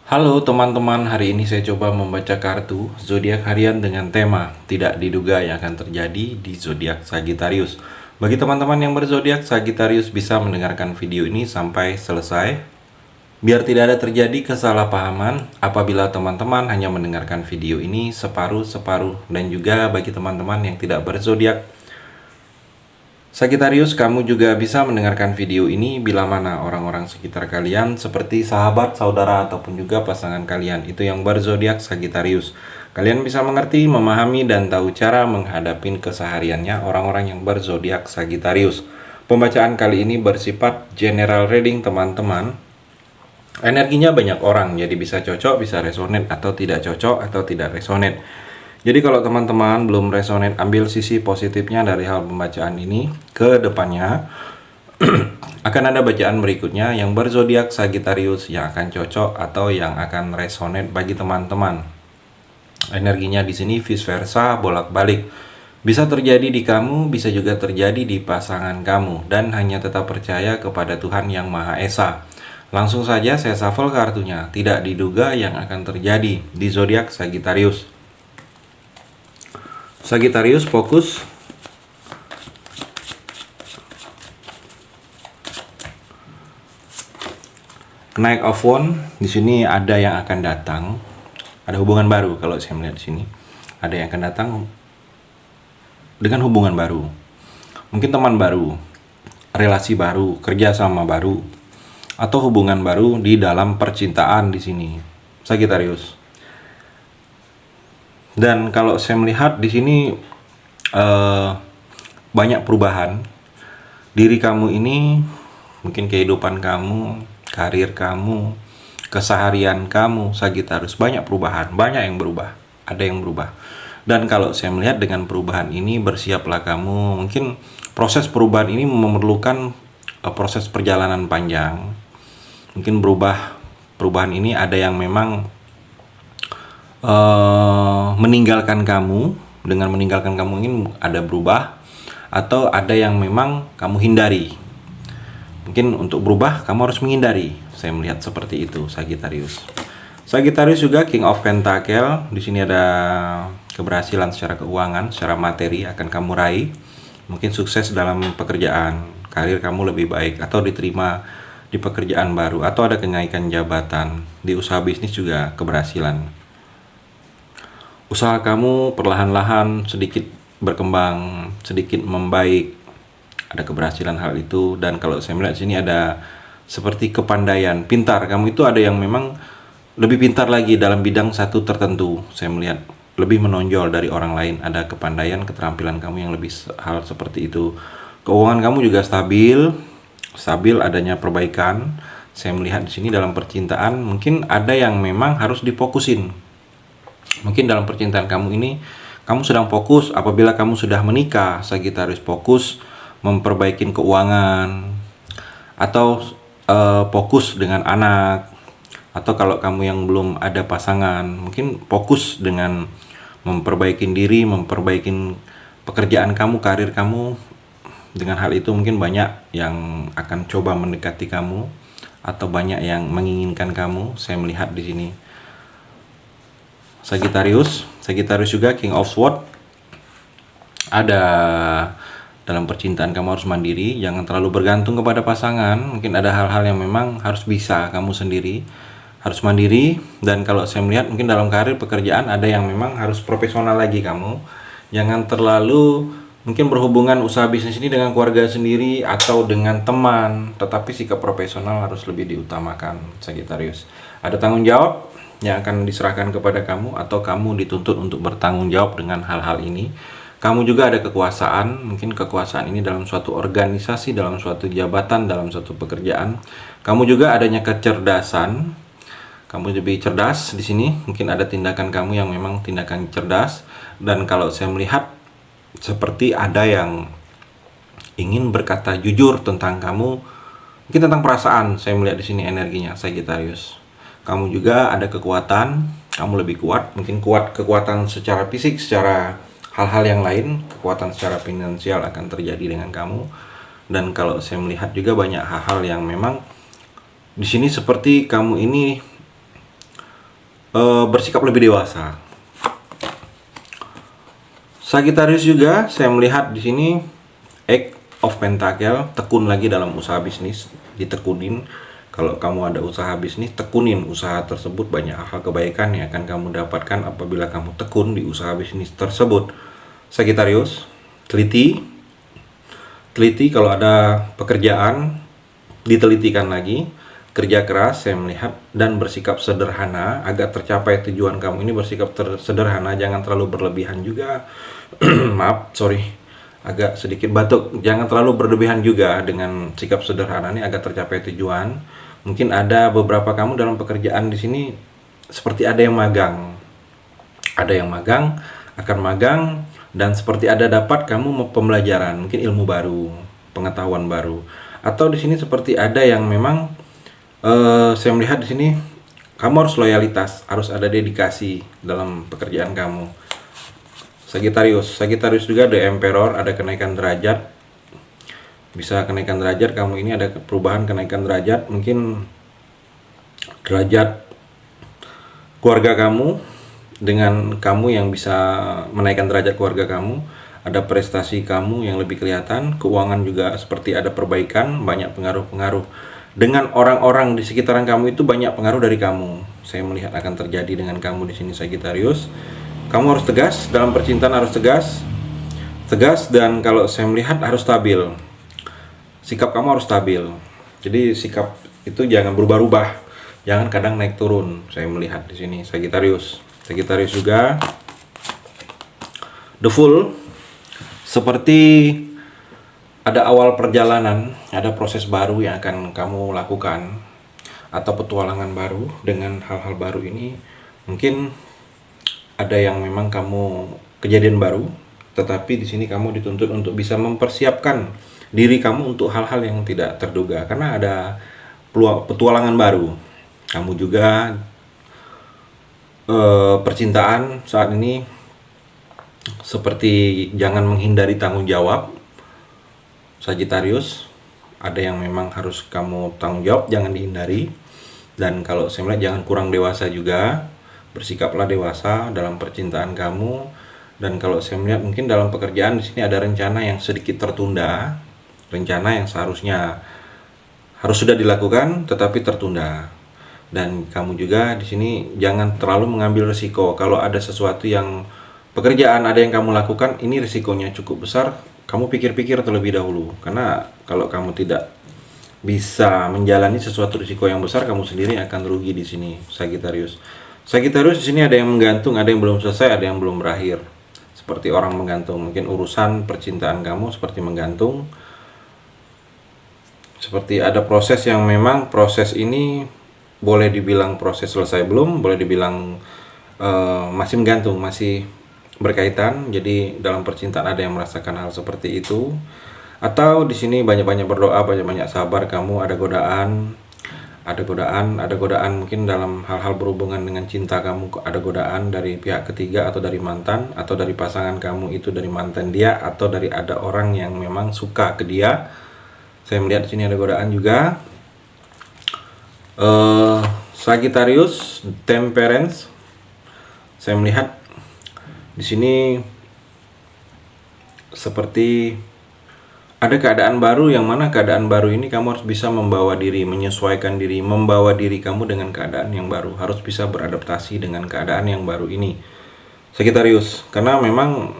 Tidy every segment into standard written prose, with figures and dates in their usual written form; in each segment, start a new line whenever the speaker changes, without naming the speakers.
Halo teman-teman, hari ini saya coba membaca kartu zodiak harian dengan tema tidak diduga yang akan terjadi di zodiak Sagittarius. Bagi teman-teman yang berzodiak Sagittarius bisa mendengarkan video ini sampai selesai biar tidak ada terjadi kesalahpahaman apabila teman-teman hanya mendengarkan video ini separuh-separuh, dan juga bagi teman-teman yang tidak berzodiak Sagittarius, kamu juga bisa mendengarkan video ini bila mana orang-orang sekitar kalian seperti sahabat, saudara, ataupun juga pasangan kalian itu yang berzodiak Sagittarius. Kalian bisa mengerti, memahami, dan tahu cara menghadapi kesehariannya orang-orang yang berzodiak Sagittarius. Pembacaan kali ini bersifat general reading teman-teman. Energinya banyak orang, jadi bisa cocok, bisa resonate, atau tidak cocok, atau tidak resonate. Jadi kalau teman-teman belum resonate, ambil sisi positifnya dari hal pembacaan ini. Ke depannya akan ada bacaan berikutnya yang berzodiak Sagittarius yang akan cocok atau yang akan resonate bagi teman-teman. Energinya di sini vice versa, bolak-balik. Bisa terjadi di kamu, bisa juga terjadi di pasangan kamu, dan hanya tetap percaya kepada Tuhan Yang Maha Esa. Langsung saja saya shuffle kartunya. Tidak diduga yang akan terjadi di zodiak Sagittarius. Sagittarius fokus. Knight of Wands, di sini ada yang akan datang. Ada hubungan baru kalau saya melihat di sini. Ada yang akan datang dengan hubungan baru. Mungkin teman baru, relasi baru, kerja sama baru, atau hubungan baru di dalam percintaan di sini. Sagittarius. Dan kalau saya melihat di sini banyak perubahan. Diri kamu ini, mungkin kehidupan kamu, karir kamu, keseharian kamu, Sagittarius, banyak perubahan, banyak yang berubah, ada yang berubah. Dan kalau saya melihat dengan perubahan ini, bersiaplah kamu. Mungkin proses perubahan ini memerlukan proses perjalanan panjang. Mungkin perubahan ini ada yang memang meninggalkan kamu. Dengan meninggalkan kamu ini ada berubah, atau ada yang memang kamu hindari. Mungkin untuk berubah kamu harus menghindari. Saya melihat seperti itu, Sagittarius. Sagittarius juga King of Pentacle. Di sini ada keberhasilan secara keuangan, secara materi akan kamu raih. Mungkin sukses dalam pekerjaan, karir kamu lebih baik, atau diterima di pekerjaan baru, atau ada kenaikan jabatan. Di usaha bisnis juga keberhasilan. Usaha kamu perlahan-lahan sedikit berkembang, sedikit membaik, ada keberhasilan hal itu. Dan kalau saya melihat sini ada seperti kepandaian, pintar. Kamu itu ada yang memang lebih pintar lagi dalam bidang satu tertentu. Saya melihat lebih menonjol dari orang lain. Ada kepandaian, keterampilan kamu yang lebih hal seperti itu. Keuangan kamu juga stabil adanya perbaikan. Saya melihat di sini dalam percintaan mungkin ada yang memang harus difokusin. Mungkin dalam percintaan kamu ini, kamu sedang fokus. Apabila kamu sudah menikah, Sagittarius fokus memperbaiki keuangan, atau fokus dengan anak. Atau kalau kamu yang belum ada pasangan, mungkin fokus dengan memperbaiki diri, memperbaiki pekerjaan kamu, karir kamu. Dengan hal itu mungkin banyak yang akan coba mendekati kamu, atau banyak yang menginginkan kamu. Saya melihat di sini Sagittarius juga King of Swords. Ada dalam percintaan kamu harus mandiri, jangan terlalu bergantung kepada pasangan. Mungkin ada hal-hal yang memang harus bisa kamu sendiri, harus mandiri. Dan kalau saya melihat mungkin dalam karir pekerjaan ada yang memang harus profesional lagi kamu. Jangan terlalu mungkin berhubungan usaha bisnis ini dengan keluarga sendiri atau dengan teman, tetapi sikap profesional harus lebih diutamakan, Sagittarius. Ada tanggung jawab yang akan diserahkan kepada kamu, atau kamu dituntut untuk bertanggung jawab dengan hal-hal ini. Kamu juga ada kekuasaan, mungkin kekuasaan ini dalam suatu organisasi, dalam suatu jabatan, dalam suatu pekerjaan. Kamu juga adanya kecerdasan. Kamu lebih cerdas di sini. Mungkin ada tindakan kamu yang memang tindakan cerdas. Dan kalau saya melihat seperti ada yang ingin berkata jujur tentang kamu, mungkin tentang perasaan. Saya melihat di sini energinya, Sagittarius. Kamu juga ada kekuatan, kamu lebih kuat, mungkin kekuatan secara fisik, secara hal-hal yang lain, kekuatan secara finansial akan terjadi dengan kamu. Dan kalau saya melihat juga banyak hal-hal yang memang di sini seperti kamu ini bersikap lebih dewasa. Sagittarius juga saya melihat di sini Eight of Pentacle, tekun lagi dalam usaha bisnis, ditekunin. Kalau kamu ada usaha bisnis, tekunin usaha tersebut. Banyak hal kebaikan yang akan kamu dapatkan apabila kamu tekun di usaha bisnis tersebut. Sagittarius, teliti kalau ada pekerjaan, ditelitikan lagi. Kerja keras saya melihat, dan bersikap sederhana agar tercapai tujuan kamu ini. Bersikap sederhana, jangan terlalu berlebihan juga. Maaf, sorry, agak sedikit batuk. Jangan terlalu berlebihan juga dengan sikap sederhana ini agar tercapai tujuan. Mungkin ada beberapa kamu dalam pekerjaan di sini seperti ada yang magang. Ada yang magang, akan magang, dan seperti ada dapat kamu pembelajaran, mungkin ilmu baru, pengetahuan baru. Atau di sini seperti ada yang memang saya melihat di sini kamu harus loyalitas, harus ada dedikasi dalam pekerjaan kamu. Sagittarius juga The Emperor, ada kenaikan derajat. Bisa kenaikan derajat kamu ini, ada perubahan kenaikan derajat, mungkin derajat keluarga kamu dengan kamu yang bisa menaikkan derajat keluarga kamu. Ada prestasi kamu yang lebih kelihatan, keuangan juga seperti ada perbaikan, banyak pengaruh-pengaruh. Dengan orang-orang di sekitaran kamu itu banyak pengaruh dari kamu. Saya melihat akan terjadi dengan kamu di sini Sagittarius. Kamu harus tegas dalam percintaan, harus tegas, dan kalau saya melihat harus stabil. Sikap kamu harus stabil. Jadi sikap itu jangan berubah-ubah, jangan kadang naik turun. Saya melihat di sini Sagittarius juga The Fool, seperti ada awal perjalanan, ada proses baru yang akan kamu lakukan, atau petualangan baru dengan hal-hal baru ini. Mungkin ada yang memang kamu kejadian baru, tetapi di sini kamu dituntut untuk bisa mempersiapkan diri kamu untuk hal-hal yang tidak terduga, karena ada petualangan baru. Kamu juga percintaan saat ini seperti jangan menghindari tanggung jawab. Sagittarius, ada yang memang harus kamu tanggung jawab, jangan dihindari. Dan kalau saya melihat jangan kurang dewasa juga, bersikaplah dewasa dalam percintaan kamu. Dan kalau saya melihat mungkin dalam pekerjaan di sini ada rencana yang sedikit tertunda, rencana yang seharusnya harus sudah dilakukan tetapi tertunda. Dan kamu juga di sini jangan terlalu mengambil risiko. Kalau ada sesuatu yang pekerjaan ada yang kamu lakukan, ini risikonya cukup besar. Kamu pikir-pikir terlebih dahulu, karena kalau kamu tidak bisa menjalani sesuatu risiko yang besar, kamu sendiri akan rugi di sini, Sagittarius. Sagittarius di sini ada yang menggantung, ada yang belum selesai, ada yang belum berakhir. Seperti orang menggantung, mungkin urusan percintaan kamu seperti menggantung. Seperti ada proses yang memang proses ini boleh dibilang proses selesai belum, boleh dibilang masih menggantung, masih berkaitan. Jadi dalam percintaan ada yang merasakan hal seperti itu. Atau di sini banyak-banyak berdoa, banyak-banyak sabar. Kamu ada godaan mungkin dalam hal-hal berhubungan dengan cinta kamu. Ada godaan dari pihak ketiga atau dari mantan, atau dari pasangan kamu itu dari mantan dia, atau dari ada orang yang memang suka ke dia. Saya melihat di sini ada godaan juga. Sagittarius, Temperance. Saya melihat di sini seperti ada keadaan baru, yang mana keadaan baru ini kamu harus bisa membawa diri, menyesuaikan diri, membawa diri kamu dengan keadaan yang baru. Harus bisa beradaptasi dengan keadaan yang baru ini, Sagittarius. Karena memang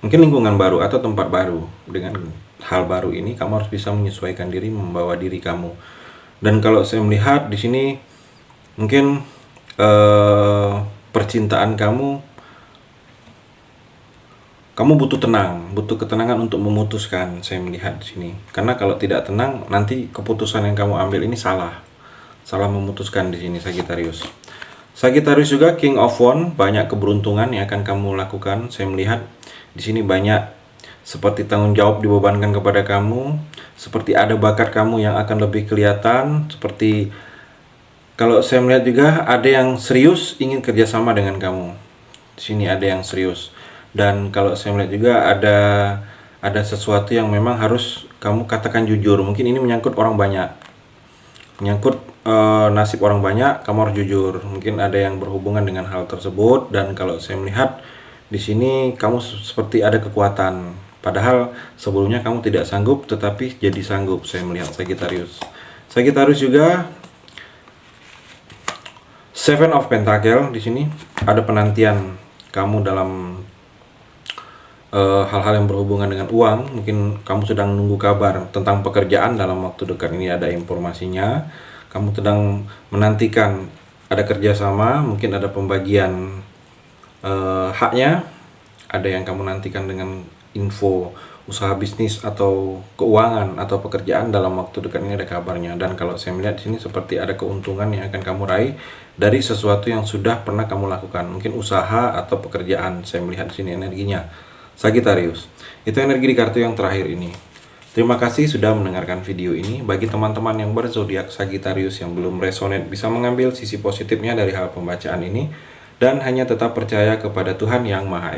mungkin lingkungan baru atau tempat baru, dengan hal baru ini kamu harus bisa menyesuaikan diri, membawa diri kamu. Dan kalau saya melihat di sini mungkin percintaan kamu butuh tenang, butuh ketenangan untuk memutuskan. Saya melihat di sini, karena kalau tidak tenang nanti keputusan yang kamu ambil ini salah memutuskan di sini, Sagittarius. Sagittarius juga King of Wands, banyak keberuntungan yang akan kamu lakukan. Saya melihat di sini banyak seperti tanggung jawab dibebankan kepada kamu, seperti ada bakat kamu yang akan lebih kelihatan. Seperti kalau saya melihat juga ada yang serius ingin kerjasama dengan kamu. Di sini ada yang serius. Dan kalau saya melihat juga ada sesuatu yang memang harus kamu katakan jujur. Mungkin ini menyangkut orang banyak. menyangkut nasib orang banyak, kamu harus jujur. Mungkin ada yang berhubungan dengan hal tersebut, dan kalau saya melihat di sini kamu seperti ada kekuatan. Padahal sebelumnya kamu tidak sanggup, tetapi jadi sanggup. Saya melihat Sagittarius. Sagittarius juga Seven of Pentacle di sini ada penantian kamu dalam hal-hal yang berhubungan dengan uang. Mungkin kamu sedang menunggu kabar tentang pekerjaan dalam waktu dekat ini, ada informasinya. Kamu sedang menantikan ada kerjasama, mungkin ada pembagian haknya. Ada yang kamu nantikan dengan info usaha bisnis atau keuangan atau pekerjaan dalam waktu dekat ini, ada kabarnya. Dan kalau saya melihat di sini seperti ada keuntungan yang akan kamu raih dari sesuatu yang sudah pernah kamu lakukan, mungkin usaha atau pekerjaan. Saya melihat di sini energinya Sagittarius. Itu energi di kartu yang terakhir ini. Terima kasih sudah mendengarkan video ini. Bagi teman-teman yang berzodiak Sagittarius yang belum resonate, bisa mengambil sisi positifnya dari hal pembacaan ini dan hanya tetap percaya kepada Tuhan Yang Maha Esa.